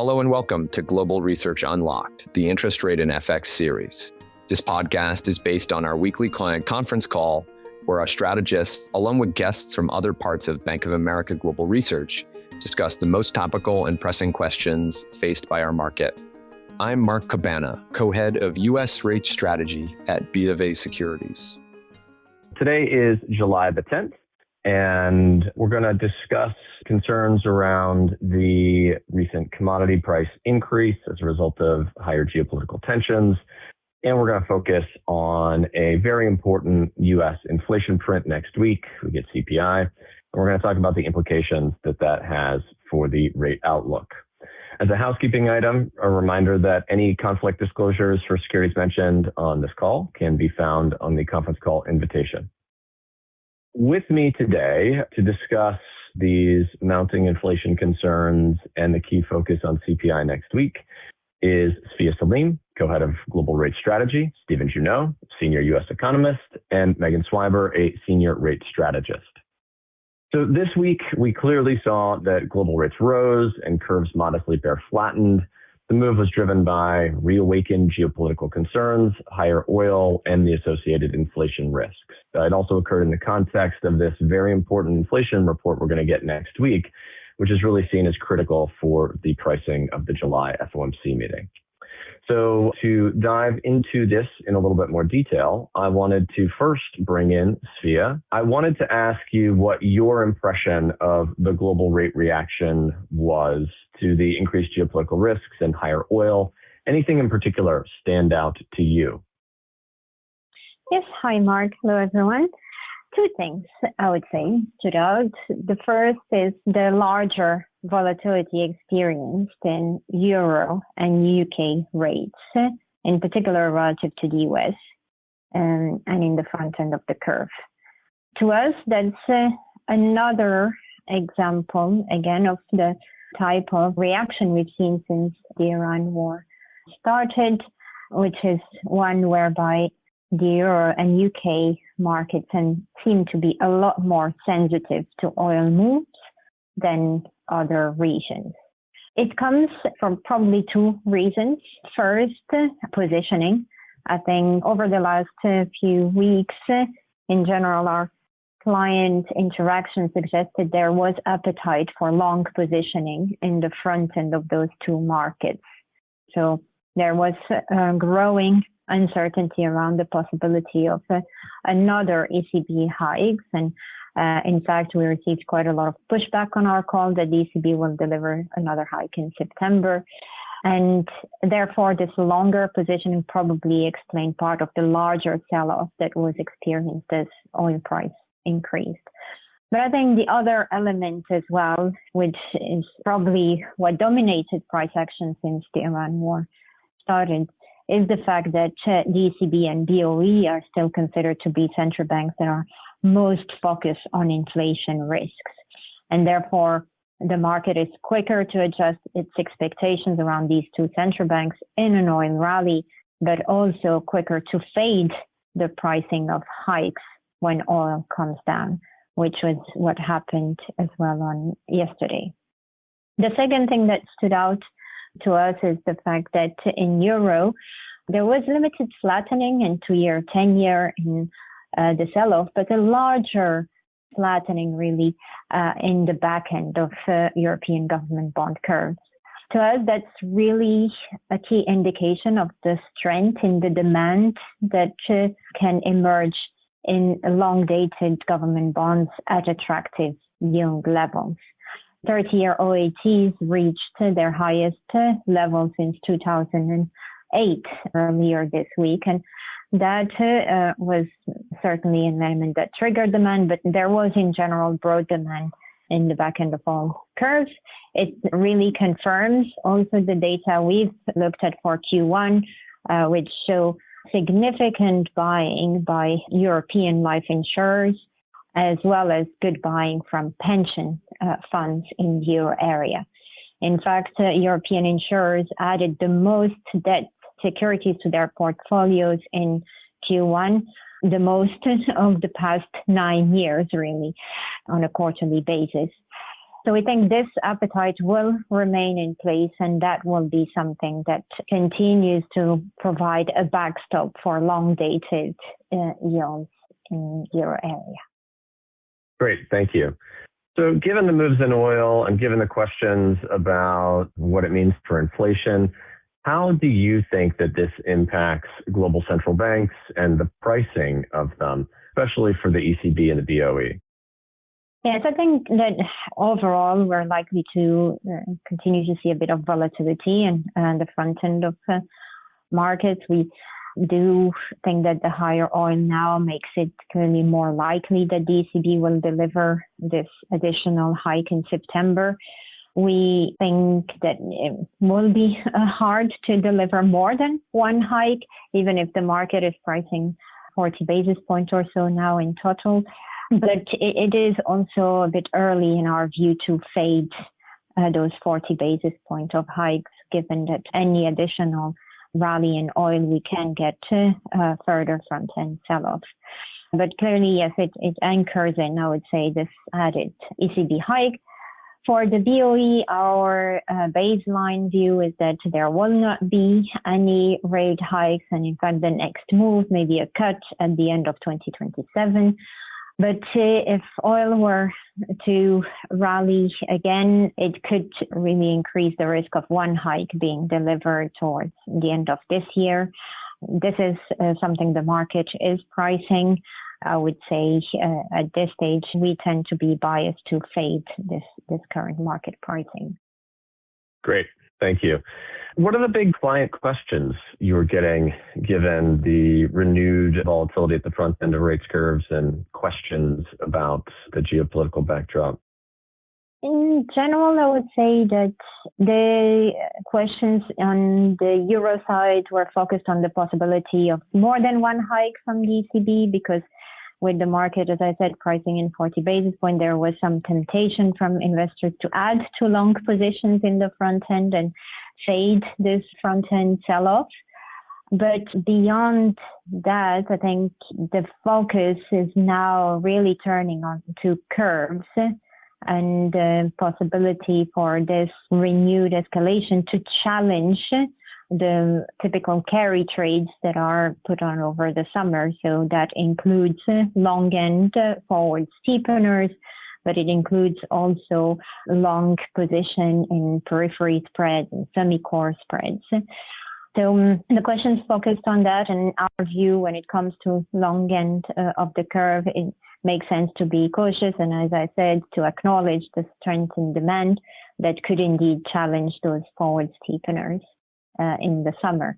Hello and welcome to Global Research Unlocked, the Interest Rate and FX series. This podcast is based on our weekly client conference call, where our strategists, along with guests from other parts of Bank of America Global Research, discuss the most topical and pressing questions faced by our market. I'm Mark Cabana, co-head of U.S. Rate Strategy at BofA Securities. Today is July the 10th, and we're going to discuss concerns around the recent commodity price increase as a result of higher geopolitical tensions. And we're going to focus on a very important U.S. inflation print next week. We get CPI. And we're going to talk about the implications that has for the rate outlook. As a housekeeping item, a reminder that any conflict disclosures for securities mentioned on this call can be found on the conference call invitation. With me today to discuss these mounting inflation concerns and the key focus on CPI next week is Sfia Salim, co-head of Global Rate Strategy, Stephen Junot, senior U.S. economist, and Megan Swiber, a senior rate strategist. So this week, we clearly saw that global rates rose and curves modestly bear flattened. The move was driven by reawakened geopolitical concerns, higher oil, and the associated inflation risks. It also occurred in the context of this very important inflation report we're going to get next week, which is really seen as critical for the pricing of the July FOMC meeting. So to dive into this in a little bit more detail, I wanted to first bring in Sfia. I wanted to ask you what your impression of the global rate reaction was to the increased geopolitical risks and higher oil. Anything in particular stand out to you? Yes. Hi, Mark. Hello, everyone. Two things I would say stood out. The first is the larger volatility experienced in Euro and UK rates, in particular relative to the US and in the front end of the curve. To us, that's another example, again, of the type of reaction we've seen since the Iran war started, which is one whereby the Euro and UK markets seem to be a lot more sensitive to oil moves than other regions. It comes from probably two reasons. First, positioning. I think over the last few weeks, in general, our client interaction suggested there was appetite for long positioning in the front end of those two markets. So there was growing uncertainty around the possibility of another ECB hikes. And in fact, we received quite a lot of pushback on our call that the ECB will deliver another hike in September. And therefore, this longer positioning probably explained part of the larger sell-off that was experienced as oil price increased. But I think the other element as well, which is probably what dominated price action since the Iran war started, is the fact that the ECB and BOE are still considered to be central banks that are most focused on inflation risks. And therefore, the market is quicker to adjust its expectations around these two central banks in an oil rally, but also quicker to fade the pricing of hikes when oil comes down, which was what happened as well on yesterday. The second thing that stood out to us is the fact that in Euro, there was limited flattening in 2-year, 10-year in the sell-off, but a larger flattening really in the back end of European government bond curves. To us, that's really a key indication of the strength in the demand that can emerge in long-dated government bonds at attractive yield levels. 30-year OATs reached their highest level since 2008 earlier this week. And that was certainly an element that triggered demand, but there was in general broad demand in the back end of all curves. It really confirms also the data we've looked at for Q1, which show significant buying by European life insurers, as well as good buying from pension funds in the euro area. In fact, European insurers added the most debt securities to their portfolios in Q1, the most of the past 9 years, really, on a quarterly basis. So we think this appetite will remain in place, and that will be something that continues to provide a backstop for long-dated yields in euro area. Great, thank you. So given the moves in oil and given the questions about what it means for inflation, how do you think that this impacts global central banks and the pricing of them, especially for the ECB and the BOE? Yes, I think that overall we're likely to continue to see a bit of volatility in the front end of markets. We do think that the higher oil now makes it clearly more likely that the ECB will deliver this additional hike in September. We think that it will be hard to deliver more than one hike, even if the market is pricing 40 basis points or so now in total. But it is also a bit early in our view to fade those 40 basis points of hikes, given that any additional rally in oil we can get further front-end sell-off. But clearly, yes, it anchors in, I would say, this added ECB hike. For the BOE, our baseline view is that there will not be any rate hikes, and in fact, the next move may be a cut at the end of 2027. But if oil were to rally again, it could really increase the risk of one hike being delivered towards the end of this year. This is something the market is pricing. I would say at this stage, we tend to be biased to fade this current market pricing. Great. Thank you. What are the big client questions you're getting given the renewed volatility at the front end of rates curves and questions about the geopolitical backdrop? In general, I would say that the questions on the euro side were focused on the possibility of more than one hike from the ECB, because with the market, as I said, pricing in 40 basis points, there was some temptation from investors to add to long positions in the front end and fade this front end sell-off. But beyond that, I think the focus is now really turning on to curves and the possibility for this renewed escalation to challenge the typical carry trades that are put on over the summer. So that includes long end forward steepeners, but it includes also long position in periphery spreads and semi-core spreads. So the questions focused on that, and our view when it comes to long end of the curve, it makes sense to be cautious, and as I said, to acknowledge the strength in demand that could indeed challenge those forward steepeners in the summer.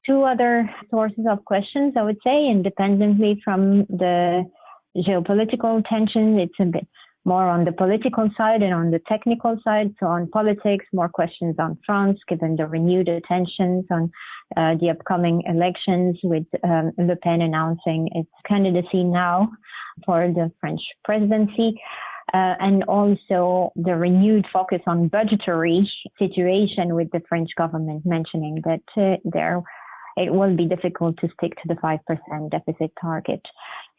Two other sources of questions, I would say, independently from the geopolitical tension, it's a bit more on the political side and on the technical side. So on politics, more questions on France, given the renewed attentions on the upcoming elections, with Le Pen announcing its candidacy now for the French presidency. And also the renewed focus on budgetary situation, with the French government mentioning that it will be difficult to stick to the 5% deficit target.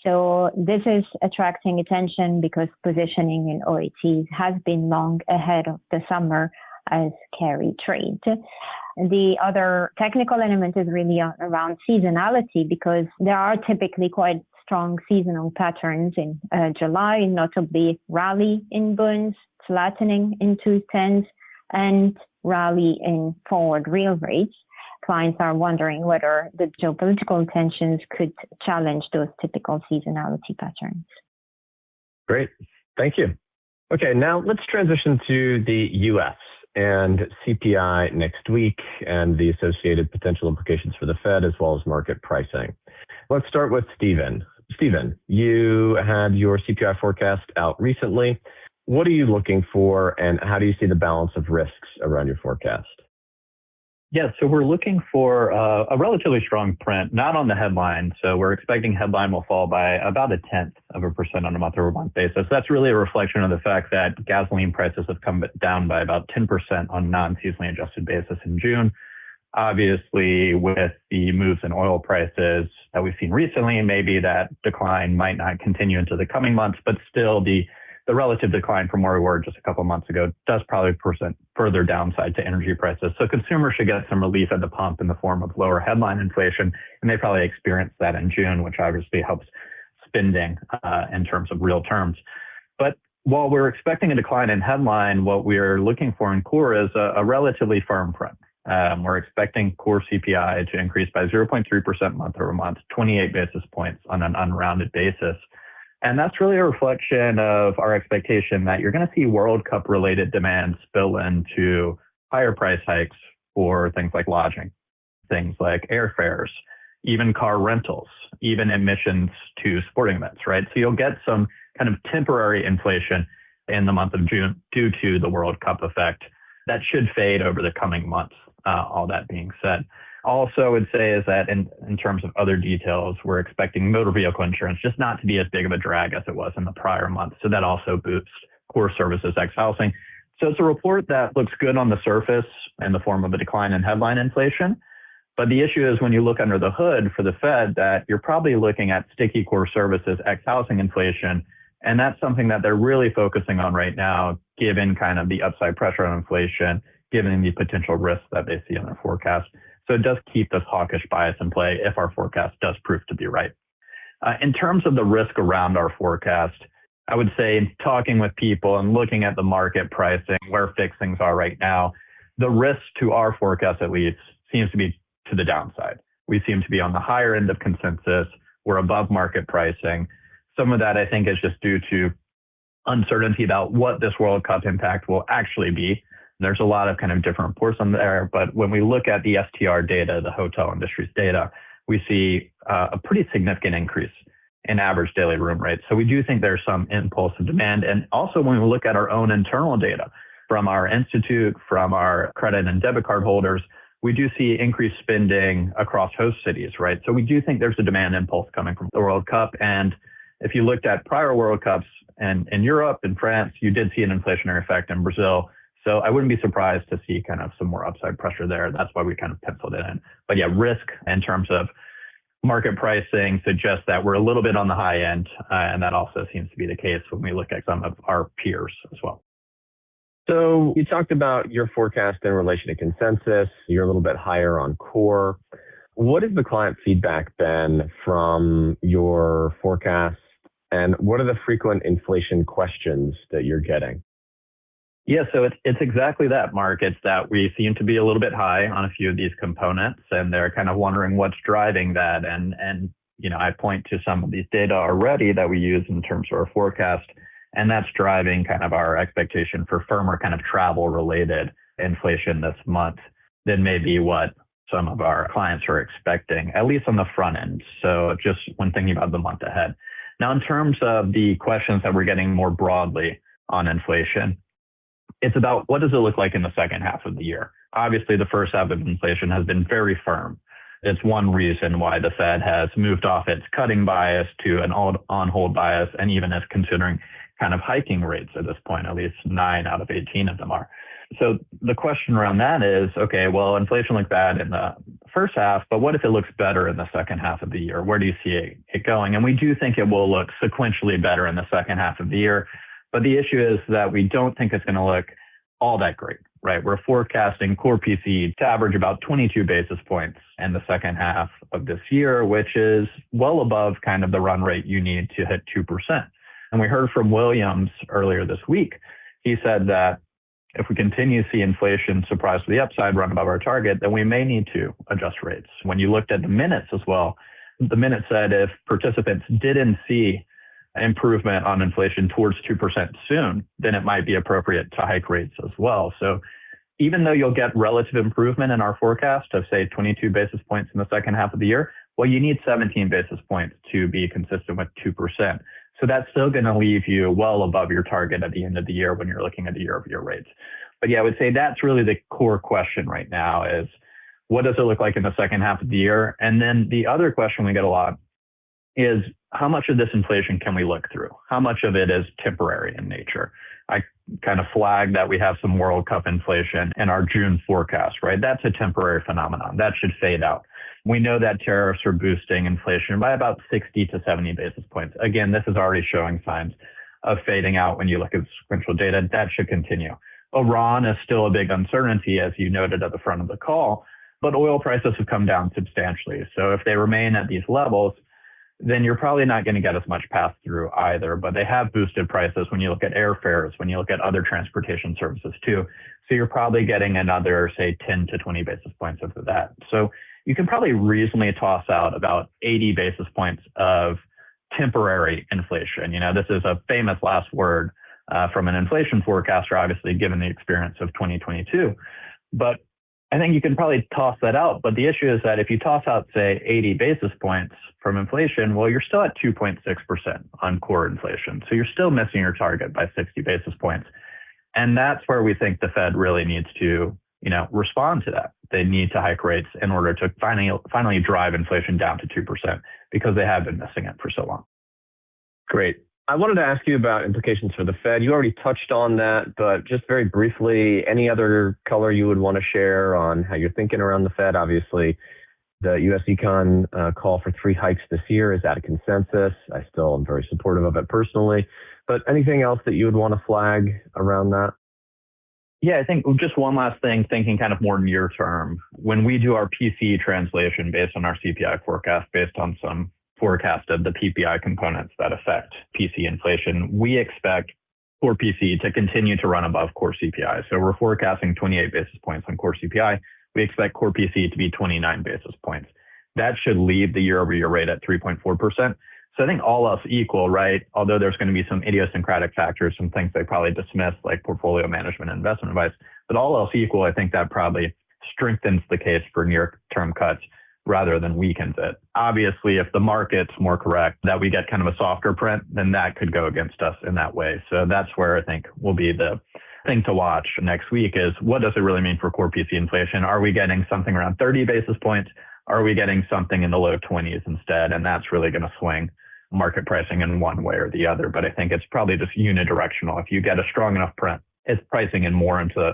So this is attracting attention because positioning in OATs has been long ahead of the summer as carry trade. The other technical element is really around seasonality, because there are typically quite strong seasonal patterns in July, notably rally in bonds, flattening in 210s, and rally in forward real rates. Clients are wondering whether the geopolitical tensions could challenge those typical seasonality patterns. Great. Thank you. Okay, now let's transition to the U.S. and CPI next week and the associated potential implications for the Fed as well as market pricing. Let's start with Stephen. Stephen, you had your CPI forecast out recently. What are you looking for, and how do you see the balance of risks around your forecast? Yeah, so we're looking for a relatively strong print, not on the headline. So we're expecting headline will fall by about 0.1% on a month-over-month basis. That's really a reflection of the fact that gasoline prices have come down by about 10% on non-seasonally adjusted basis in June. Obviously, with the moves in oil prices that we've seen recently, maybe that decline might not continue into the coming months, but still the the relative decline from where we were just a couple of months ago does probably present further downside to energy prices. So consumers should get some relief at the pump in the form of lower headline inflation, and they probably experienced that in June, which obviously helps spending in terms of real terms. But while we're expecting a decline in headline, what we're looking for in core is a relatively firm print. We're expecting core CPI to increase by 0.3% month over month, 28 basis points on an unrounded basis. And that's really a reflection of our expectation that you're going to see World Cup related demand spill into higher price hikes for things like lodging, things like airfares, even car rentals, even admissions to sporting events, right? So you'll get some kind of temporary inflation in the month of June due to the World Cup effect that should fade over the coming months, all that being said. Also, I would say is that in terms of other details, we're expecting motor vehicle insurance just not to be as big of a drag as it was in the prior month. So that also boosts core services ex housing. So it's a report that looks good on the surface in the form of a decline in headline inflation. But the issue is when you look under the hood for the Fed that you're probably looking at sticky core services ex housing inflation. And that's something that they're really focusing on right now, given kind of the upside pressure on inflation, given the potential risks that they see in their forecast. So it does keep this hawkish bias in play if our forecast does prove to be right. In terms of the risk around our forecast, I would say talking with people and looking at the market pricing, where fixings are right now, the risk to our forecast at least seems to be to the downside. We seem to be on the higher end of consensus. We're above market pricing. Some of that I think is just due to uncertainty about what this World Cup impact will actually be. There's a lot of kind of different reports on there, but when we look at the STR data, the hotel industry's data, we see a pretty significant increase in average daily room rates. So we do think there's some impulse of demand. And also when we look at our own internal data from our institute, from our credit and debit card holders, we do see increased spending across host cities, right? So we do think there's a demand impulse coming from the World Cup. And if you looked at prior World Cups and in Europe and France, you did see an inflationary effect in Brazil. So I wouldn't be surprised to see kind of some more upside pressure there. That's why we kind of penciled it in. But yeah, risk in terms of market pricing suggests that we're a little bit on the high end. And that also seems to be the case when we look at some of our peers as well. So you talked about your forecast in relation to consensus. You're a little bit higher on core. What has the client feedback been from your forecast? And what are the frequent inflation questions that you're getting? Yeah, so it's exactly that, Mark. It's that we seem to be a little bit high on a few of these components, and they're kind of wondering what's driving that. And you know, I point to some of these data already that we use in terms of our forecast, and that's driving kind of our expectation for firmer kind of travel-related inflation this month than maybe what some of our clients are expecting, at least on the front end. So just when thinking about the month ahead. Now, in terms of the questions that we're getting more broadly on inflation, it's about what does it look like in the second half of the year? Obviously, the first half of inflation has been very firm. It's one reason why the Fed has moved off its cutting bias to an on-hold bias, and even is considering kind of hiking rates at this point. At least 9 out of 18 of them are. So the question around that is, okay, well, inflation looked bad in the first half, but what if it looks better in the second half of the year? Where do you see it going? And we do think it will look sequentially better in the second half of the year. But the issue is that we don't think it's going to look all that great, right? We're forecasting core PCE to average about 22 basis points in the second half of this year, which is well above kind of the run rate you need to hit 2%. And we heard from Williams earlier this week. He said that if we continue to see inflation surprise to the upside, run above our target, then we may need to adjust rates. When you looked at the minutes as well, the minute said if participants didn't see improvement on inflation towards 2% soon, then it might be appropriate to hike rates as well. So even though you'll get relative improvement in our forecast of say 22 basis points in the second half of the year, well, you need 17 basis points to be consistent with 2%. So that's still going to leave you well above your target at the end of the year when you're looking at the year-over-year rates. But yeah, I would say that's really the core question right now is what does it look like in the second half of the year? And then the other question we get a lot is how much of this inflation can we look through? How much of it is temporary in nature? I kind of flagged that we have some World Cup inflation in our June forecast, right? That's a temporary phenomenon. That should fade out. We know that tariffs are boosting inflation by about 60 to 70 basis points. Again, this is already showing signs of fading out when you look at sequential data. That should continue. Iran is still a big uncertainty, as you noted at the front of the call, but oil prices have come down substantially. So if they remain at these levels, then you're probably not going to get as much pass-through either. But they have boosted prices when you look at airfares, when you look at other transportation services too. So you're probably getting another, say, 10 to 20 basis points of that. So you can probably reasonably toss out about 80 basis points of temporary inflation. This is a famous last word from an inflation forecaster, obviously, given the experience of 2022. But I think you can probably toss that out. But the issue is that if you toss out, say, 80 basis points from inflation, well, you're still at 2.6% on core inflation. So you're still missing your target by 60 basis points. And that's where we think the Fed really needs to, respond to that. They need to hike rates in order to finally drive inflation down to 2% because they have been missing it for so long. Great. I wanted to ask you about implications for the Fed. You already touched on that, but just very briefly, any other color you would want to share on how you're thinking around the Fed? Obviously, the U.S. Econ call for 3 hikes this year is at a consensus. I still am very supportive of it personally, but anything else that you would want to flag around that? Yeah, I think just one last thing, thinking kind of more near term. When we do our PCE translation based on our CPI forecast, based on some forecast of the PPI components that affect PCE inflation, we expect core PCE to continue to run above core CPI. So we're forecasting 28 basis points on core CPI. We expect core PCE to be 29 basis points. That should leave the year-over-year rate at 3.4%. So I think all else equal, right? Although there's going to be some idiosyncratic factors, some things they probably dismiss, like portfolio management and investment advice, but all else equal, I think that probably strengthens the case for near-term cuts rather than weakens it. Obviously, if the market's more correct, that we get kind of a softer print, then that could go against us in that way. So that's where I think will be the thing to watch next week is what does it really mean for core PCE inflation? Are we getting something around 30 basis points? Are we getting something in the low 20s instead? And that's really going to swing market pricing in one way or the other. But I think it's probably just unidirectional. If you get a strong enough print, it's pricing in more into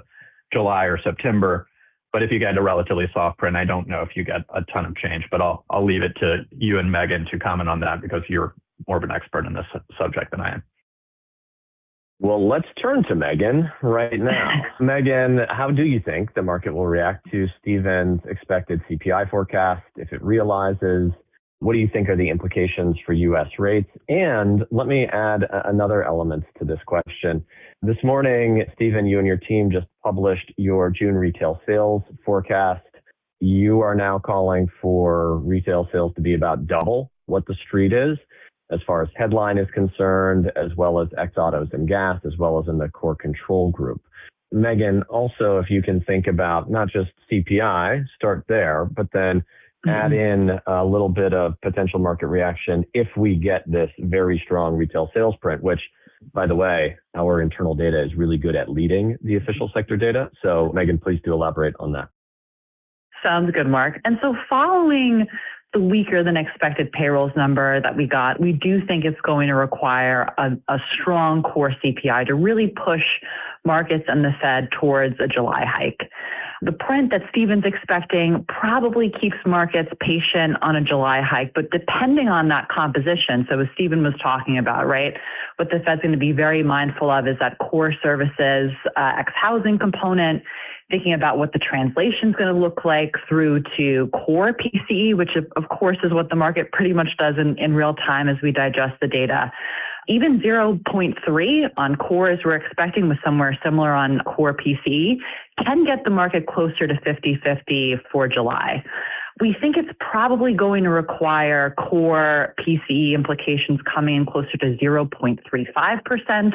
July or September. But if you get a relatively soft print, I don't know if you get a ton of change, but I'll leave it to you and Megan to comment on that because you're more of an expert in this subject than I am. Well, let's turn to Megan right now. Megan, how do you think the market will react to Stephen's expected CPI forecast if it realizes? What do you think are the implications for U.S. rates? And let me add another element to this question. This morning, Stephen, you and your team just published your June retail sales forecast. You are now calling for retail sales to be about double what the street is, as far as headline is concerned, as well as ex-autos and gas, as well as in the core control group. Megan, also, if you can think about not just CPI, start there, but then add in a little bit of potential market reaction if we get this very strong retail sales print, which, by the way, our internal data is really good at leading the official sector data. So Megan, please do elaborate on that. Sounds good, Mark. And so following the weaker than expected payrolls number that we got, we do think it's going to require a strong core CPI to really push markets and the Fed towards a July hike. The print that Stephen's expecting probably keeps markets patient on a July hike, but depending on that composition, so as Stephen was talking about, right, what the Fed's going to be very mindful of is that core services, ex-housing component, thinking about what the translation is going to look like through to core PCE, which of course is what the market pretty much does in real time as we digest the data. Even 0.3 on core, as we're expecting, with somewhere similar on core PCE, can get the market closer to 50-50 for July. We think it's probably going to require core PCE implications coming in closer to 0.35%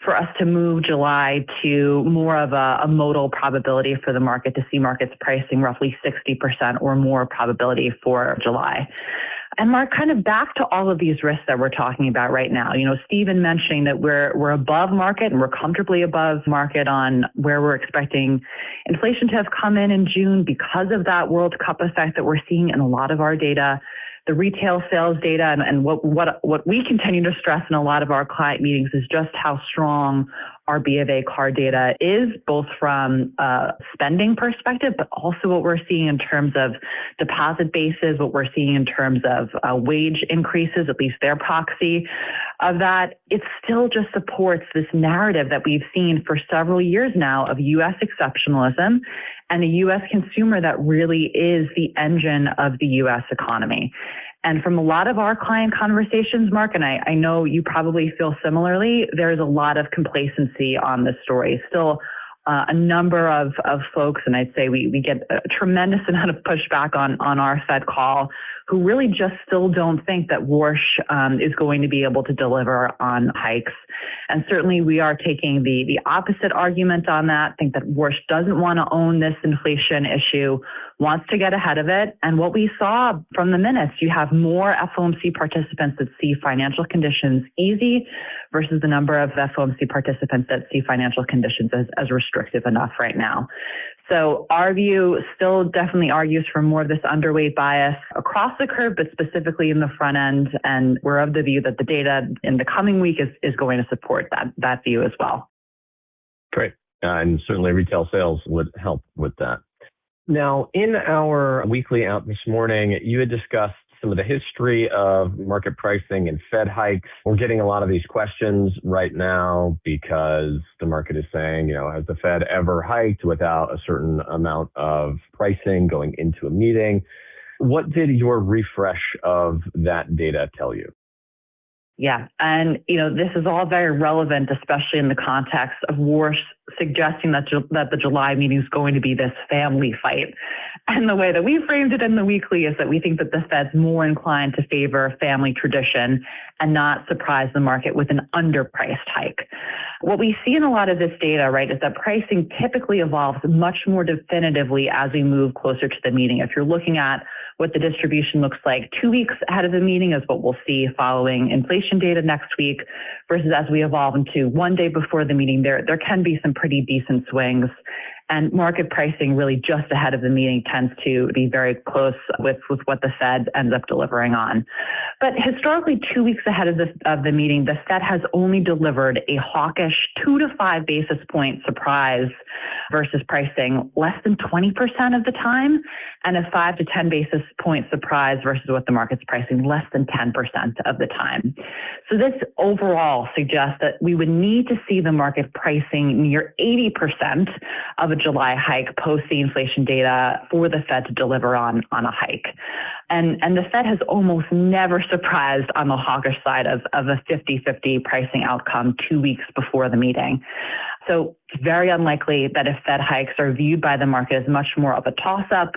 for us to move July to more of a modal probability for the market to see markets pricing roughly 60% or more probability for July. And Mark, kind of back to all of these risks that we're talking about right now. You know, Stephen mentioning that we're above market and we're comfortably above market on where we're expecting inflation to have come in June because of that World Cup effect that we're seeing in a lot of our data. The retail sales data and what we continue to stress in a lot of our client meetings is just how strong our B of A card data is, both from a spending perspective, but also what we're seeing in terms of deposit bases, what we're seeing in terms of wage increases, at least their proxy of that. It still just supports this narrative that we've seen for several years now of U.S. exceptionalism and a U.S. consumer that really is the engine of the U.S. economy. And from a lot of our client conversations, Mark, and I know you probably feel similarly, there's a lot of complacency on this story. Still, a number of folks, and I'd say we get a tremendous amount of pushback on our Fed call, who really just still don't think that Warsh is going to be able to deliver on hikes. And certainly we are taking the opposite argument on that, think that Warsh doesn't want to own this inflation issue, wants to get ahead of it. And what we saw from the minutes, you have more FOMC participants that see financial conditions easy versus the number of FOMC participants that see financial conditions as restrictive enough right now. So our view still definitely argues for more of this underweight bias across the curve, but specifically in the front end. And we're of the view that the data in the coming week is going to support that view as well. Great. And certainly retail sales would help with that. Now, in our weekly out this morning, you had discussed some of the history of market pricing and Fed hikes. We're getting a lot of these questions right now because the market is saying, has the Fed ever hiked without a certain amount of pricing going into a meeting? What did your refresh of that data tell you? Yeah. And, this is all very relevant, especially in the context of Warsh suggesting that the July meeting is going to be this family fight. And the way that we framed it in the weekly is that we think that the Fed's more inclined to favor family tradition and not surprise the market with an underpriced hike. What we see in a lot of this data, right, is that pricing typically evolves much more definitively as we move closer to the meeting. If you're looking at what the distribution looks like 2 weeks ahead of the meeting is what we'll see following inflation data next week versus as we evolve into 1 day before the meeting, there can be some pretty decent swings. And market pricing really just ahead of the meeting tends to be very close with what the Fed ends up delivering on. But historically, 2 weeks ahead of the meeting, the Fed has only delivered a hawkish 2 to 5 basis point surprise versus pricing less than 20% of the time, and a 5 to 10 basis point surprise versus what the market's pricing less than 10% of the time. So this overall suggests that we would need to see the market pricing near 80% of a July hike post the inflation data for the Fed to deliver on a hike. And the Fed has almost never surprised on the hawkish side of a 50-50 pricing outcome 2 weeks before the meeting. So it's very unlikely that if Fed hikes are viewed by the market as much more of a toss-up.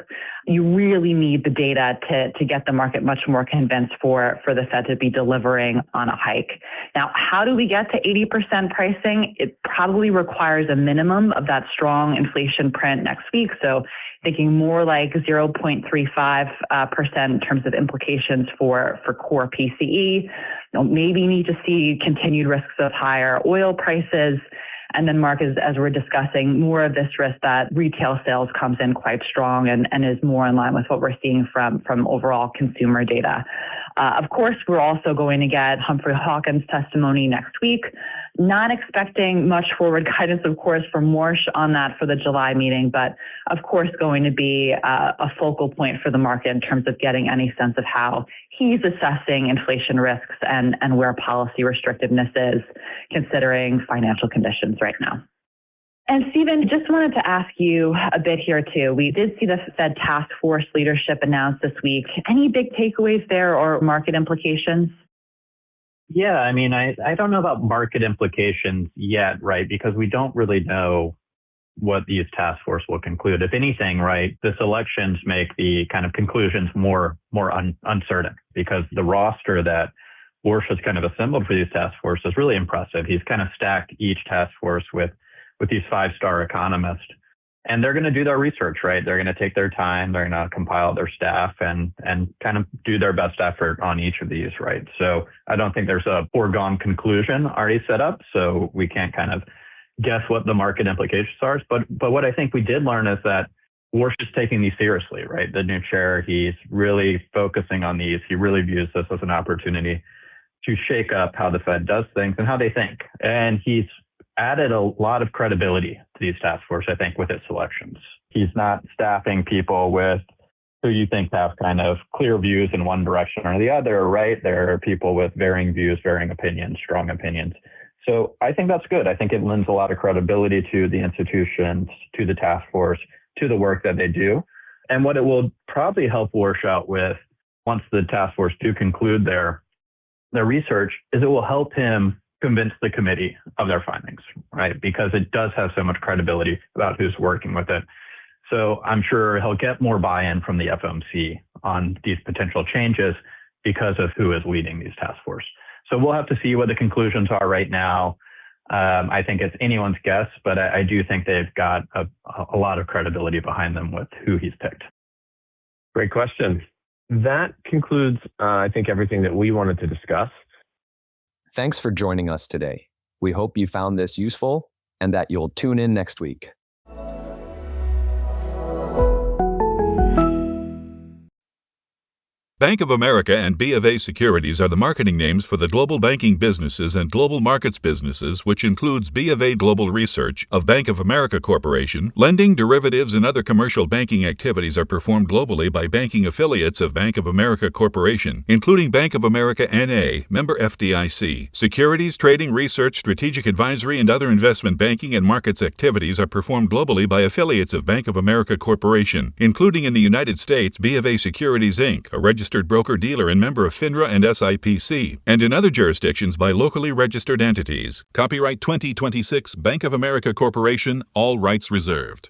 You really need the data to get the market much more convinced for the Fed to be delivering on a hike. Now, how do we get to 80% pricing? It probably requires a minimum of that strong inflation print next week. So thinking more like 0.35% in terms of implications for core PCE. Maybe need to see continued risks of higher oil prices. And then, Mark, as we're discussing, more of this risk that retail sales comes in quite strong and is more in line with what we're seeing from overall consumer data. Of course, we're also going to get Humphrey Hawkins' testimony next week. Not expecting much forward guidance, of course, from Warsh on that for the July meeting, but of course going to be a focal point for the market in terms of getting any sense of how he's assessing inflation risks and where policy restrictiveness is, considering financial conditions right now. And Stephen, just wanted to ask you a bit here too. We did see the Fed task force leadership announced this week. Any big takeaways there or market implications? Yeah, I mean, I don't know about market implications yet, right? Because we don't really know what these task force will conclude. If anything, right, this elections make the kind of conclusions more uncertain, because the roster that Warsh has kind of assembled for these task forces is really impressive. He's kind of stacked each task force with these 5-star economists. And they're going to do their research, right? They're going to take their time. They're going to compile their staff and kind of do their best effort on each of these, right? So I don't think there's a foregone conclusion already set up. So we can't kind of guess what the market implications are. But what I think we did learn is that Warsh is taking these seriously, right? The new chair, he's really focusing on these. He really views this as an opportunity to shake up how the Fed does things and how they think. And he's added a lot of credibility to these task force, I think, with its selections. He's not staffing people with who you think have kind of clear views in one direction or the other, right? There are people with varying views, varying opinions, strong opinions. So I think that's good. I think it lends a lot of credibility to the institutions, to the task force, to the work that they do. And what it will probably help wash out with once the task force do conclude their research is it will help him convince the committee of their findings, right? Because it does have so much credibility about who's working with it. So I'm sure he'll get more buy-in from the FOMC on these potential changes because of who is leading these task force. So we'll have to see what the conclusions are right now. I think it's anyone's guess, but I do think they've got a lot of credibility behind them with who he's picked. Great question. That concludes, I think, everything that we wanted to discuss. Thanks for joining us today. We hope you found this useful and that you'll tune in next week. Bank of America and B of A Securities are the marketing names for the global banking businesses and global markets businesses, which includes B of A Global Research of Bank of America Corporation. Lending, derivatives, and other commercial banking activities are performed globally by banking affiliates of Bank of America Corporation, including Bank of America N.A., member FDIC. Securities, trading, research, strategic advisory, and other investment banking and markets activities are performed globally by affiliates of Bank of America Corporation, including in the United States B of A Securities, Inc., a registered broker-dealer and member of FINRA and SIPC, and in other jurisdictions by locally registered entities. Copyright 2026 Bank of America Corporation, all rights reserved.